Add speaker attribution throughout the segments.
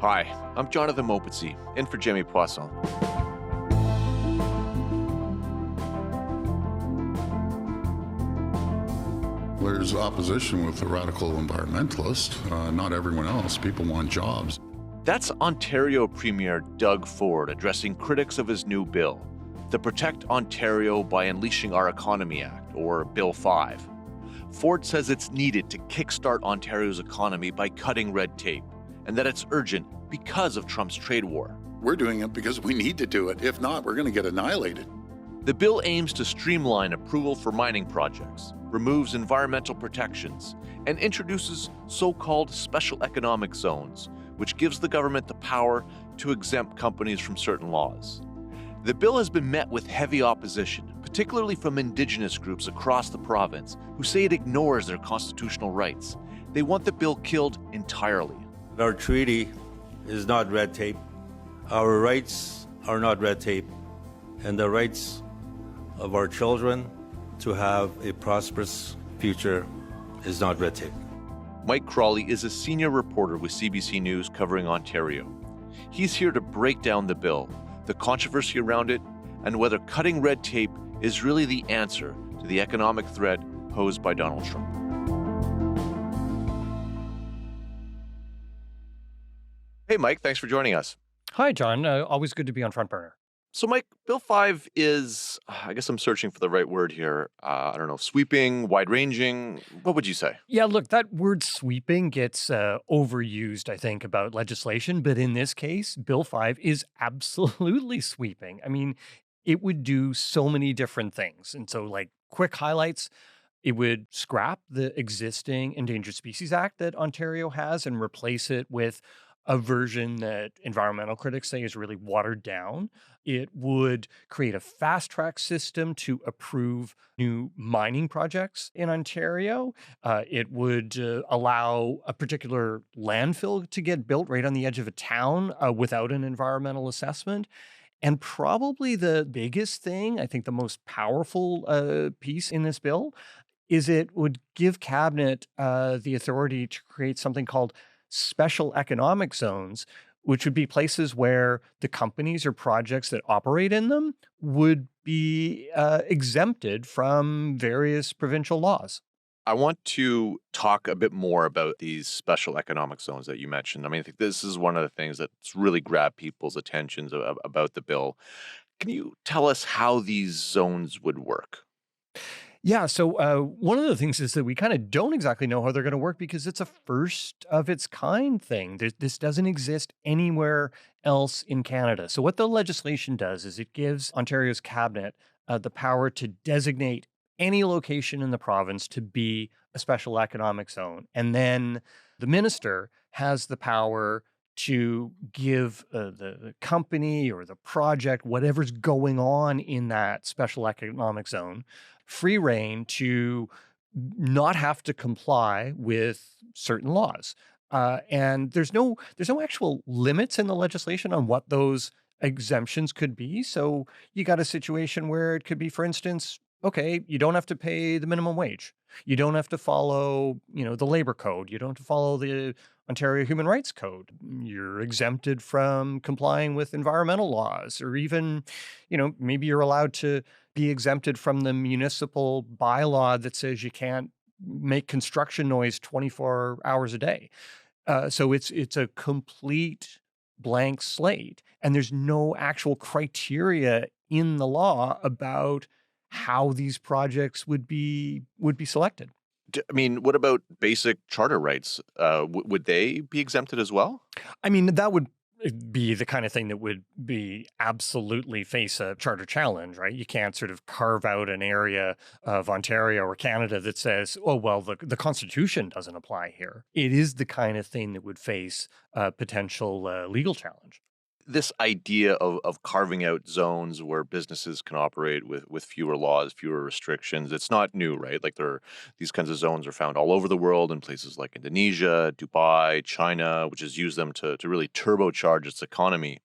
Speaker 1: Hi, I'm Jonathan Mopetsi, in for Jamie Poisson.
Speaker 2: There's opposition with the radical environmentalists, not everyone else. People want jobs.
Speaker 1: That's Ontario Premier Doug Ford addressing critics of his new bill, the Protect Ontario by Unleashing Our Economy Act, or Bill 5. Ford says it's needed to kickstart Ontario's economy by cutting red tape, and that it's urgent because of Trump's trade war.
Speaker 2: We're doing it because we need to do it. If not, we're going to get annihilated.
Speaker 1: The bill aims to streamline approval for mining projects, removes environmental protections, and introduces so-called special economic zones, which gives the government the power to exempt companies from certain laws. The bill has been met with heavy opposition, particularly from Indigenous groups across the province, who say it ignores their constitutional rights. They want the bill killed entirely.
Speaker 3: Our treaty is not red tape. Our rights are not red tape. And the rights of our children to have a prosperous future is not red tape.
Speaker 1: Mike Crawley is a senior reporter with CBC News covering Ontario. He's here to break down the bill, the controversy around it, and whether cutting red tape is really the answer to the economic threat posed by Donald Trump. Hey, Mike, thanks for joining us.
Speaker 4: Hi, John. Always good to be on Front Burner.
Speaker 1: So, Mike, Bill 5 is, I guess I'm searching for the right word here. I don't know, sweeping, wide-ranging. What would you say?
Speaker 4: Yeah, look, that word sweeping gets overused, I think, about legislation. But in this case, Bill 5 is absolutely sweeping. I mean, it would do so many different things. And so, like, quick highlights, it would scrap the existing Endangered Species Act that Ontario has and replace it with a version that environmental critics say is really watered down. It would create a fast-track system to approve new mining projects in Ontario. It would allow a particular landfill to get built right on the edge of a town without an environmental assessment. And probably the biggest thing, I think the most powerful piece in this bill, is it would give Cabinet the authority to create something called special economic zones, which would be places where the companies or projects that operate in them would be exempted from various provincial laws.
Speaker 1: I want to talk a bit more about these special economic zones that you mentioned. I mean, I think this is one of the things that's really grabbed people's attentions about the bill. Can you tell us how these zones would work?
Speaker 4: Yeah, so one of the things is that we kind of don't exactly know how they're going to work because it's a first of its kind thing. This doesn't exist anywhere else in Canada. So what the legislation does is it gives Ontario's cabinet the power to designate any location in the province to be a special economic zone. And then the minister has the power to give the company or the project, whatever's going on in that special economic zone, free rein to not have to comply with certain laws. And there's no actual limits in the legislation on what those exemptions could be. So you got a situation where it could be, for instance, okay, you don't have to pay the minimum wage. You don't have to follow, the labor code. You don't have to follow the Ontario Human Rights Code. You're exempted from complying with environmental laws, or even, maybe you're allowed to be exempted from the municipal bylaw that says you can't make construction noise 24 hours a day. So it's a complete blank slate, and there's no actual criteria in the law about how these projects would be selected.
Speaker 1: I mean, what about basic charter rights? Would they be exempted as well?
Speaker 4: I mean, that would be the kind of thing that would be absolutely face a charter challenge, right? You can't sort of carve out an area of Ontario or Canada that says, oh, well, the Constitution doesn't apply here. It is the kind of thing that would face a potential legal challenge.
Speaker 1: This idea of carving out zones where businesses can operate with fewer laws, fewer restrictions, it's not new, right? Like these kinds of zones are found all over the world in places like Indonesia, Dubai, China, which has used them to really turbocharge its economy.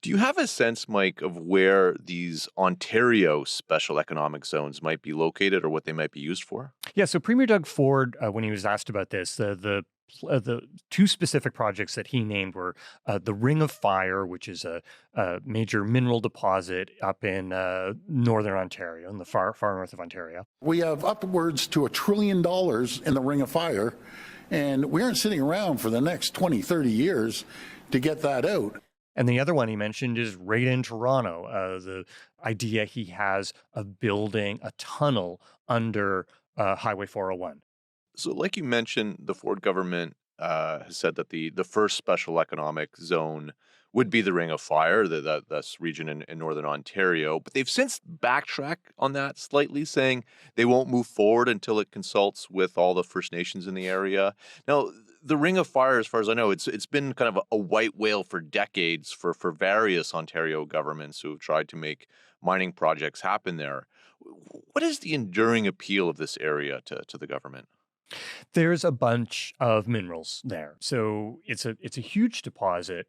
Speaker 1: Do you have a sense, Mike, of where these Ontario special economic zones might be located or what they might be used for?
Speaker 4: Yeah, so Premier Doug Ford, when he was asked about this, the the two specific projects that he named were the Ring of Fire, which is a major mineral deposit up in northern Ontario, in the far north of Ontario.
Speaker 2: We have upwards to $1 trillion in the Ring of Fire, and we aren't sitting around for the next 20, 30 years to get that out.
Speaker 4: And the other one he mentioned is right in Toronto, the idea he has of building a tunnel under Highway 401.
Speaker 1: So like you mentioned, the Ford government has said that the first special economic zone would be the Ring of Fire, that's region in northern Ontario. But they've since backtracked on that slightly, saying they won't move forward until it consults with all the First Nations in the area. Now, the Ring of Fire, as far as I know, it's been kind of a white whale for decades for various Ontario governments who have tried to make mining projects happen there. What is the enduring appeal of this area to the government?
Speaker 4: There's a bunch of minerals there. So it's a huge deposit.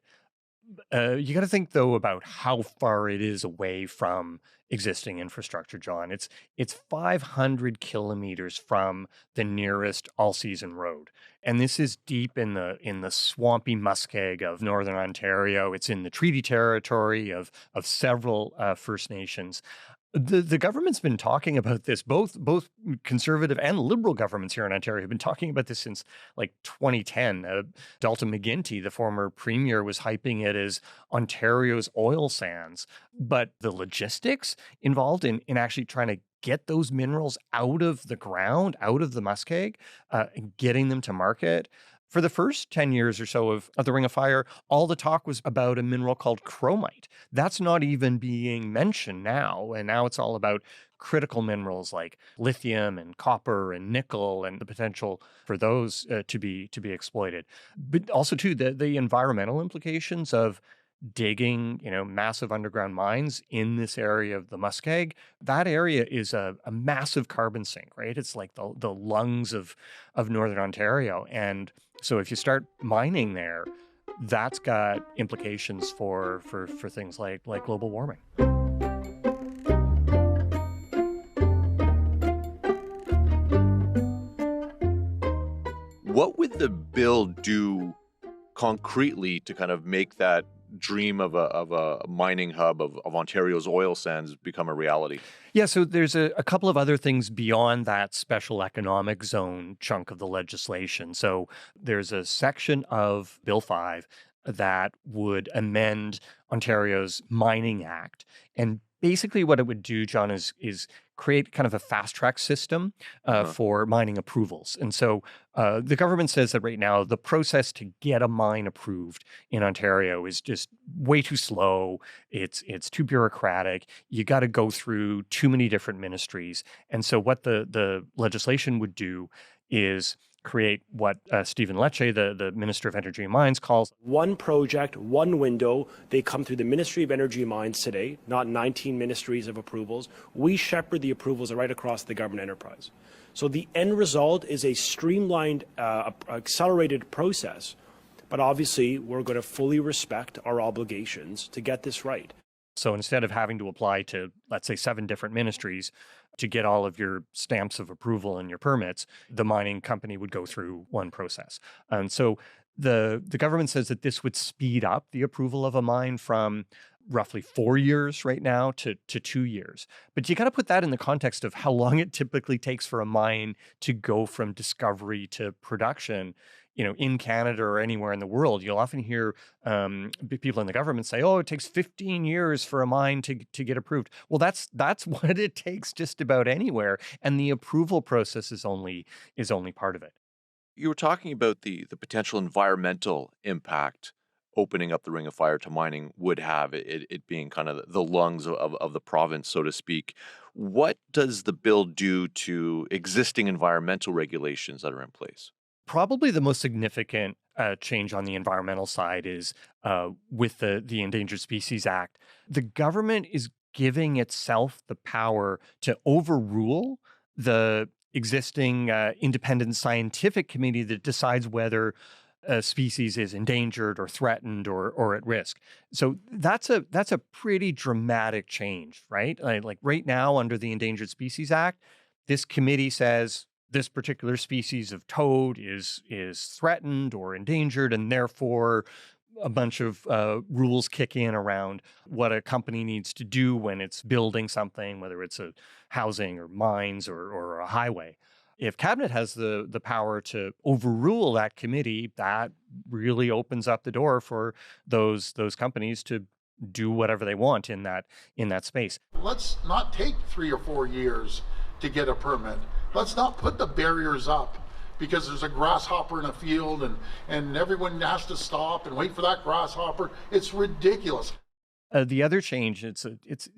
Speaker 4: You got to think, though, about how far it is away from existing infrastructure, John. It's 500 kilometers from the nearest all-season road. And this is deep in the swampy muskeg of northern Ontario. It's in the treaty territory of several First Nations. The government's been talking about this, both conservative and liberal governments here in Ontario have been talking about this since like 2010. Dalton McGuinty, the former premier, was hyping it as Ontario's oil sands. But the logistics involved in actually trying to get those minerals out of the ground, out of the muskeg, and getting them to market. For the first 10 years or so of the Ring of Fire, all the talk was about a mineral called chromite. That's not even being mentioned now. And now it's all about critical minerals like lithium and copper and nickel and the potential for those to be exploited. But also, too, the environmental implications of digging, massive underground mines in this area of the muskeg. That area is a massive carbon sink, right? It's like the lungs of northern Ontario. And so if you start mining there, that's got implications for things like global warming.
Speaker 1: What would the bill do concretely to kind of make that dream of a mining hub of Ontario's oil sands become a reality?
Speaker 4: Yeah, so there's a couple of other things beyond that special economic zone chunk of the legislation. So there's a section of Bill 5 that would amend Ontario's Mining Act. And basically what it would do, John, is create kind of a fast-track system for mining approvals. And so the government says that right now the process to get a mine approved in Ontario is just way too slow. It's too bureaucratic. You got to go through too many different ministries. And so what the legislation would do is create what Stephen Lecce, the Minister of Energy and Mines, calls
Speaker 5: one project, one window. They come through the Ministry of Energy and Mines today, not 19 ministries of approvals. We shepherd the approvals right across the government enterprise. So the end result is a streamlined, accelerated process. But obviously, we're going to fully respect our obligations to get this right.
Speaker 4: So instead of having to apply to, let's say, 7 different ministries to get all of your stamps of approval and your permits, the mining company would go through one process. And so the government says that this would speed up the approval of a mine from roughly 4 years right now to 2 years. But you got to put that in the context of how long it typically takes for a mine to go from discovery to production. In Canada or anywhere in the world, you'll often hear people in the government say, "Oh, it takes 15 years for a mine to get approved." Well, that's what it takes just about anywhere, and the approval process is only part of it.
Speaker 1: You were talking about the potential environmental impact opening up the Ring of Fire to mining would have, it being kind of the lungs of the province, so to speak. What does the bill do to existing environmental regulations that are in place?
Speaker 4: Probably the most significant change on the environmental side is with the Endangered Species Act. The government is giving itself the power to overrule the existing independent scientific committee that decides whether a species is endangered or threatened or at risk. So that's a pretty dramatic change, right? Like right now under the Endangered Species Act, this committee says, this particular species of toad is threatened or endangered, and therefore a bunch of rules kick in around what a company needs to do when it's building something, whether it's a housing or mines or a highway. If cabinet has the power to overrule that committee, that really opens up the door for those companies to do whatever they want in that space.
Speaker 2: Let's not take 3 or 4 years to get a permit. Let's not put the barriers up because there's a grasshopper in a field and everyone has to stop and wait for that grasshopper. It's ridiculous.
Speaker 4: The other change, it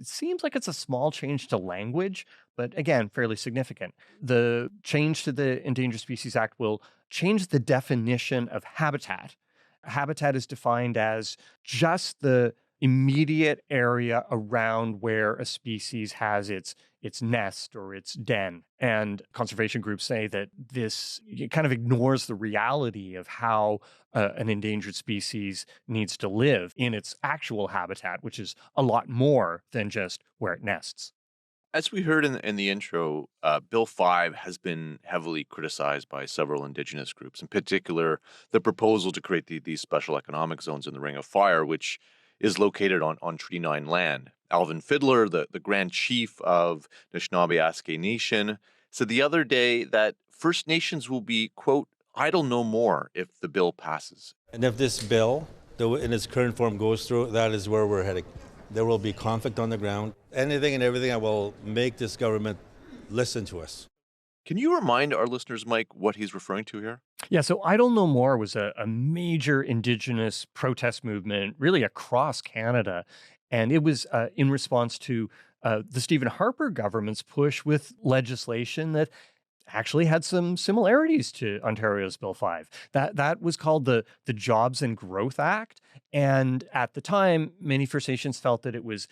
Speaker 4: seems like it's a small change to language, but again, fairly significant. The change to the Endangered Species Act will change the definition of habitat. Habitat is defined as just the immediate area around where a species has its nest or its den. And conservation groups say that this kind of ignores the reality of how an endangered species needs to live in its actual habitat, which is a lot more than just where it nests.
Speaker 1: As we heard in the intro, Bill 5 has been heavily criticized by several Indigenous groups, in particular, the proposal to create these special economic zones in the Ring of Fire, which is located on Treaty 9 land. Alvin Fiddler, the Grand Chief of Anishinaabe Nation, said the other day that First Nations will be, quote, idle no more if the bill passes.
Speaker 3: And if this bill, in its current form, goes through, that is where we're heading. There will be conflict on the ground. Anything and everything that will make this government listen to us.
Speaker 1: Can you remind our listeners, Mike, what he's referring to here?
Speaker 4: Yeah, so Idle No More was a major Indigenous protest movement really across Canada. And it was in response to the Stephen Harper government's push with legislation that actually had some similarities to Ontario's Bill 5. That was called the Jobs and Growth Act. And at the time, many First Nations felt that it was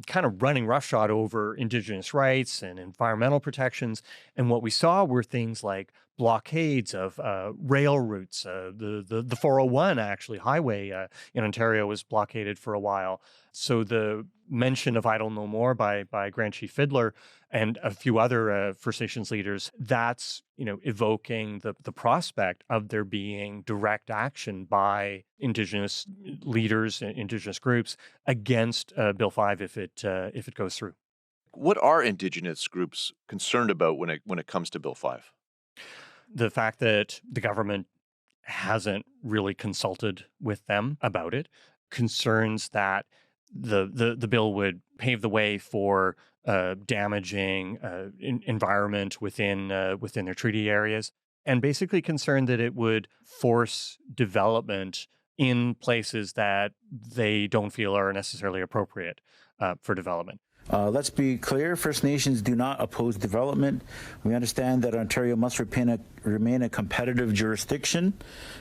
Speaker 4: kind of running roughshod over Indigenous rights and environmental protections. And what we saw were things like blockades of rail routes. The 401, actually, highway in Ontario was blockaded for a while. So the mention of Idle No More by Grand Chief Fiddler and a few other First Nations leaders, that's evoking the prospect of there being direct action by Indigenous leaders, Indigenous groups against Bill 5 if it goes through.
Speaker 1: What are Indigenous groups concerned about when it comes to Bill 5?
Speaker 4: The fact that the government hasn't really consulted with them about it, concerns that the bill would pave the way for damaging environment within their treaty areas, and basically concerned that it would force development in places that they don't feel are necessarily appropriate for development.
Speaker 6: Let's be clear, First Nations do not oppose development. We understand that Ontario must remain a competitive jurisdiction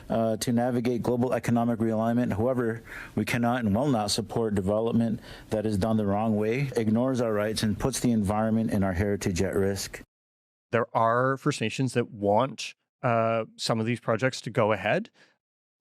Speaker 6: to navigate global economic realignment. However, we cannot and will not support development that is done the wrong way, ignores our rights, and puts the environment and our heritage at risk.
Speaker 4: There are First Nations that want some of these projects to go ahead.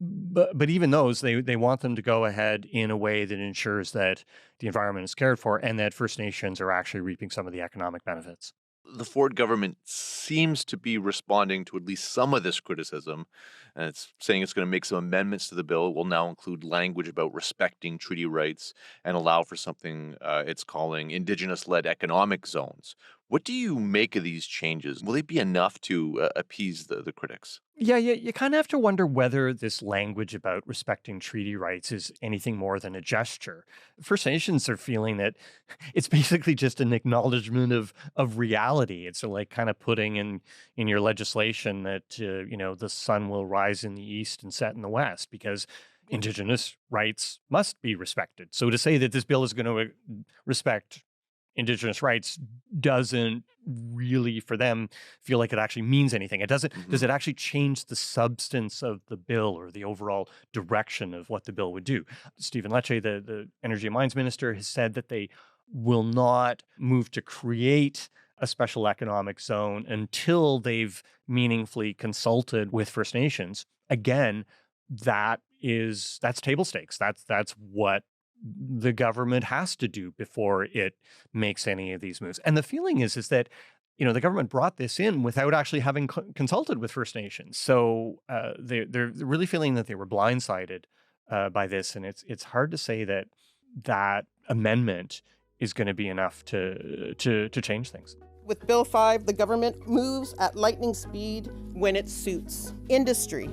Speaker 4: But even those, they want them to go ahead in a way that ensures that the environment is cared for and that First Nations are actually reaping some of the economic benefits.
Speaker 1: The Ford government seems to be responding to at least some of this criticism, and it's saying it's going to make some amendments to the bill. It will now include language about respecting treaty rights and allow for something it's calling Indigenous-led economic zones. What do you make of these changes? Will they be enough to appease the critics?
Speaker 4: Yeah, you kind of have to wonder whether this language about respecting treaty rights is anything more than a gesture. First Nations are feeling that it's basically just an acknowledgement of reality. It's like kind of putting in your legislation that the sun will rise in the east and set in the west because Indigenous rights must be respected. So to say that this bill is going to respect Indigenous rights doesn't really, for them, feel like it actually means anything. It doesn't. Mm-hmm. Does it actually change the substance of the bill or the overall direction of what the bill would do? Stephen Lecce, the Energy and Mines Minister, has said that they will not move to create a special economic zone until they've meaningfully consulted with First Nations. Again, that's table stakes. That's what the government has to do before it makes any of these moves. And the feeling is that the government brought this in without actually having consulted with First Nations. So they're really feeling that they were blindsided by this, and it's hard to say that amendment is going to be enough to change things.
Speaker 7: With Bill 5, the government moves at lightning speed when it suits industry,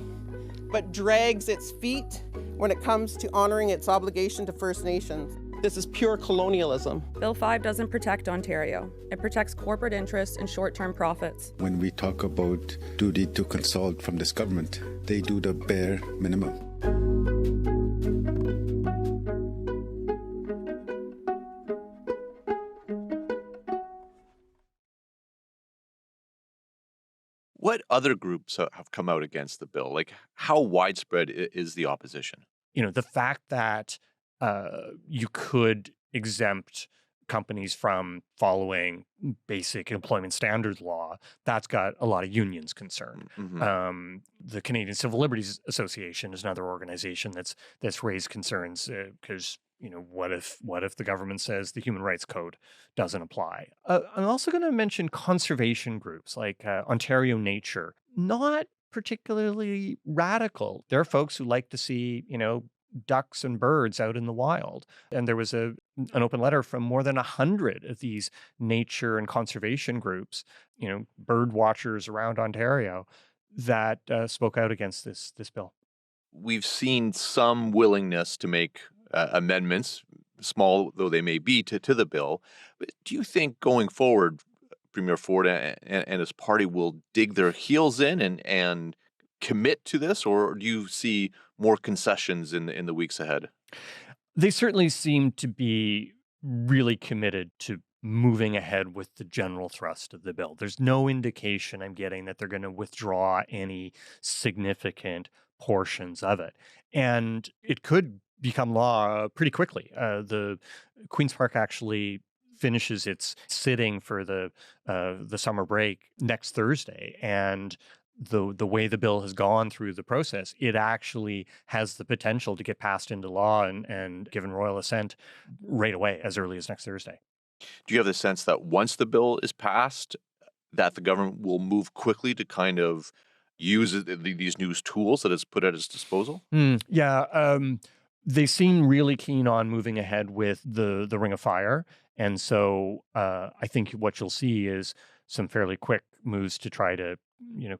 Speaker 7: but drags its feet when it comes to honoring its obligation to First Nations. This is pure colonialism.
Speaker 8: Bill 5 doesn't protect Ontario. It protects corporate interests and short-term profits.
Speaker 9: When we talk about duty to consult from this government, they do the bare minimum.
Speaker 1: What other groups have come out against the bill? Like, how widespread is the opposition?
Speaker 4: The fact that you could exempt companies from following basic employment standards law, that's got a lot of unions concerned.
Speaker 1: Mm-hmm.
Speaker 4: The Canadian Civil Liberties Association is another organization that's raised concerns because what if the government says the Human Rights Code doesn't apply? I'm also going to mention conservation groups like Ontario Nature, not particularly radical. There are folks who like to see ducks and birds out in the wild. And there was an open letter from more than 100 of these nature and conservation groups, bird watchers around Ontario, that spoke out against this bill.
Speaker 1: We've seen some willingness to make amendments, small though they may be, to the bill. But do you think going forward, Premier Ford and his party will dig their heels in and commit to this, or do you see more concessions in the weeks ahead?
Speaker 4: They certainly seem to be really committed to moving ahead with the general thrust of the bill. There's no indication I'm getting that they're going to withdraw any significant portions of it. And it could become law pretty quickly. The Queen's Park actually finishes its sitting for the summer break next Thursday, and the way the bill has gone through the process, it actually has the potential to get passed into law and given royal assent right away, as early as next Thursday.
Speaker 1: Do you have the sense that once the bill is passed, that the government will move quickly to kind of use these new tools that it's put at its disposal?
Speaker 4: They seem really keen on moving ahead with the Ring of Fire. And so I think what you'll see is some fairly quick moves to try to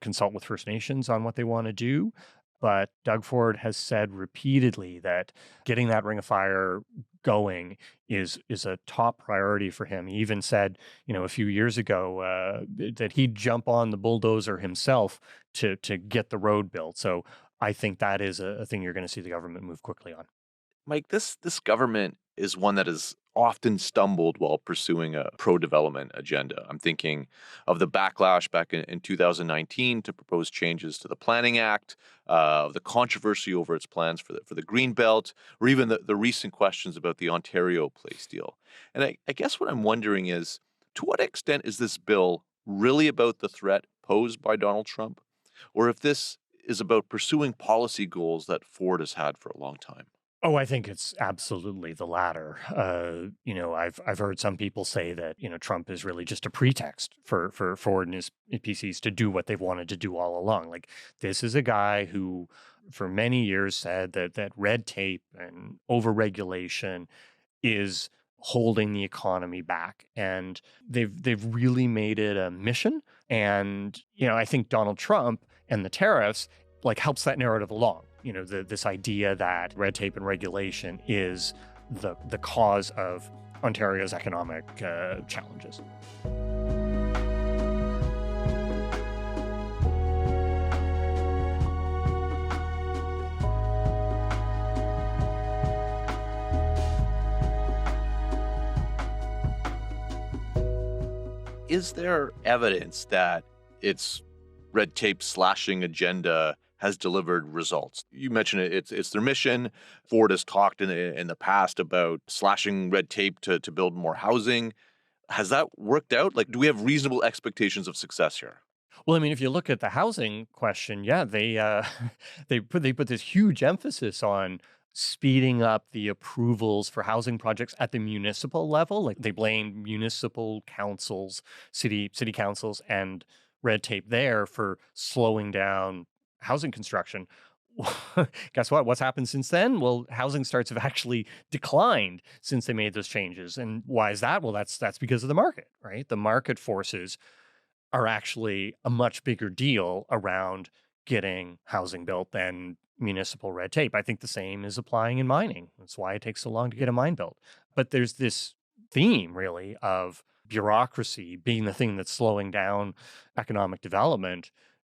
Speaker 4: consult with First Nations on what they want to do. But Doug Ford has said repeatedly that getting that Ring of Fire going is a top priority for him. He even said, a few years ago that he'd jump on the bulldozer himself to get the road built. So I think that is a thing you're going to see the government move quickly on.
Speaker 1: Mike, this government is one that has often stumbled while pursuing a pro-development agenda. I'm thinking of the backlash back in 2019 to propose changes to the Planning Act, of the controversy over its plans for the Greenbelt, or even the recent questions about the Ontario Place deal. And I guess what I'm wondering is, to what extent is this bill really about the threat posed by Donald Trump, or if this is about pursuing policy goals that Ford has had for a long time?
Speaker 4: Oh, I think it's absolutely the latter. I've heard some people say that, Trump is really just a pretext for Ford and his PCs to do what they've wanted to do all along. Like, this is a guy who for many years said that red tape and overregulation is holding the economy back. And they've really made it a mission. And, I think Donald Trump and the tariffs helps that narrative along. This idea that red tape and regulation is the cause of Ontario's economic challenges.
Speaker 1: Is there evidence that its red tape slashing agenda has delivered results? You mentioned it's their mission. Ford has talked in the past about slashing red tape to build more housing. Has that worked out? Do we have reasonable expectations of success here?
Speaker 4: Well, if you look at the housing question, they put this huge emphasis on speeding up the approvals for housing projects at the municipal level. Like they blame municipal councils, city councils, and red tape there for slowing down housing construction. Guess what? What's happened since then? Well, housing starts have actually declined since they made those changes. And why is that? Well, that's because of the market, right? The market forces are actually a much bigger deal around getting housing built than municipal red tape. I think the same is applying in mining. That's why it takes so long to get a mine built. But there's this theme, really, of bureaucracy being the thing that's slowing down economic development.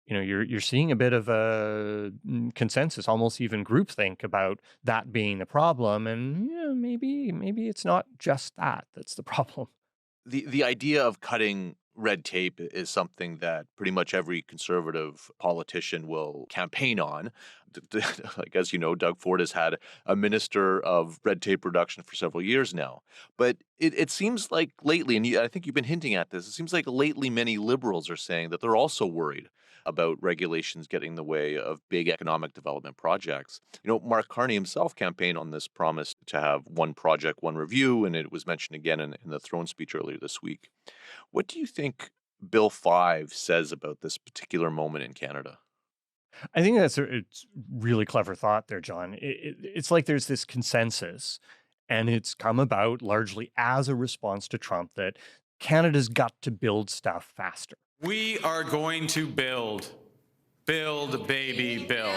Speaker 4: You're seeing a bit of a consensus, almost even groupthink about that being the problem. And maybe it's not just that's the problem.
Speaker 1: The idea of cutting red tape is something that pretty much every conservative politician will campaign on. Like, as you know, Doug Ford has had a minister of red tape reduction for several years now. But it seems like lately, and I think you've been hinting at this, it seems like lately many liberals are saying that they're also worried about regulations getting in the way of big economic development projects. Mark Carney himself campaigned on this promise to have one project, one review, and it was mentioned again in the throne speech earlier this week. What do you think Bill 5 says about this particular moment in Canada?
Speaker 4: I think it's really clever thought there, John. It's like there's this consensus, and it's come about largely as a response to Trump that Canada's got to build stuff faster.
Speaker 10: We are going to build, baby, build.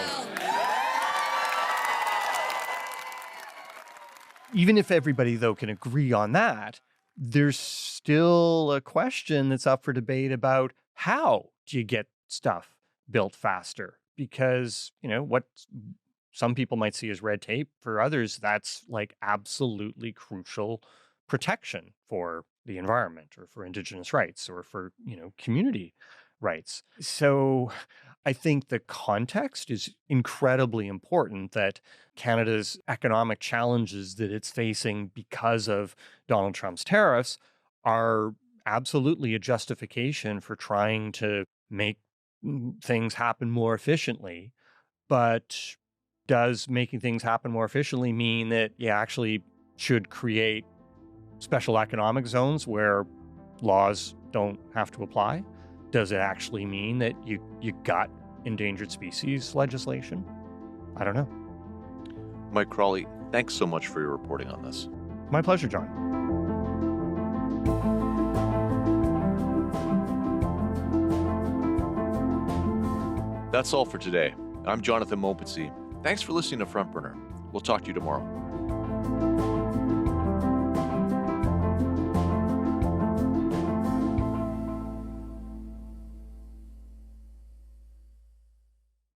Speaker 4: Even if everybody, though, can agree on that, there's still a question that's up for debate about how do you get stuff built faster? Because, what some people might see as red tape, for others, that's like absolutely crucial protection for the environment or for Indigenous rights or for, community rights. So I think the context is incredibly important, that Canada's economic challenges that it's facing because of Donald Trump's tariffs are absolutely a justification for trying to make things happen more efficiently. But does making things happen more efficiently mean that you actually should create special economic zones where laws don't have to apply? Does it actually mean that you got endangered species legislation? I don't know.
Speaker 1: Mike Crawley, thanks so much for your reporting on this.
Speaker 4: My pleasure, John.
Speaker 1: That's all for today. I'm Jonathan Mopetsi. Thanks for listening to Front Burner. We'll talk to you tomorrow.